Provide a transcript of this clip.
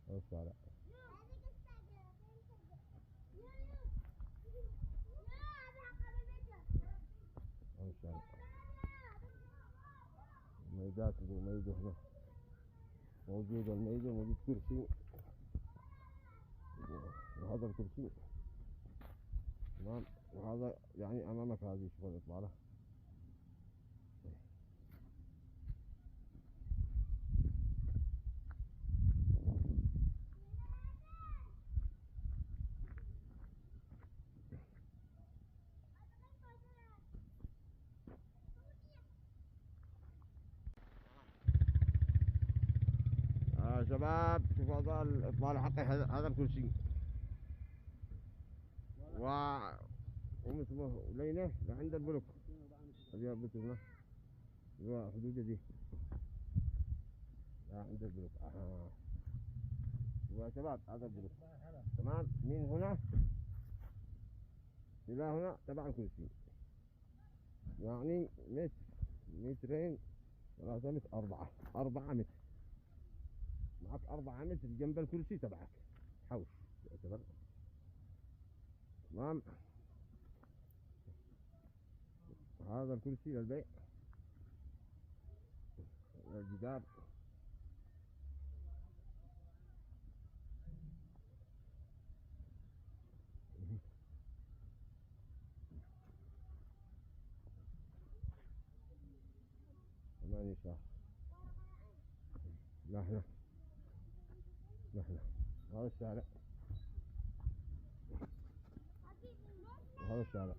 هذا الشارع. هذا الشارع الميدات، الميدة هنا موجود، الميدة موجود كرسي، وهذا الكرسي تمام. وهذا يعني أمامك هذه شوف الإطلالة. شباب شوف هذا الإطلالة حقي، هذا الكرسي ومسمه لينة لعند البلوك. هذه البلوك هنا حدود دي عند البلوك. يا شباب هذا البلوك تمام. من هنا إلى هنا تبع الكرسي يعني متر، مترين، 3 متر، 4 متر. معك 4 متر جنب الكرسي تبعك حوش يعتبر تمام. هذا الكرسي للبيع، الجدار ثمانية شهر. نحن هذا الشارع وهذا الشارع.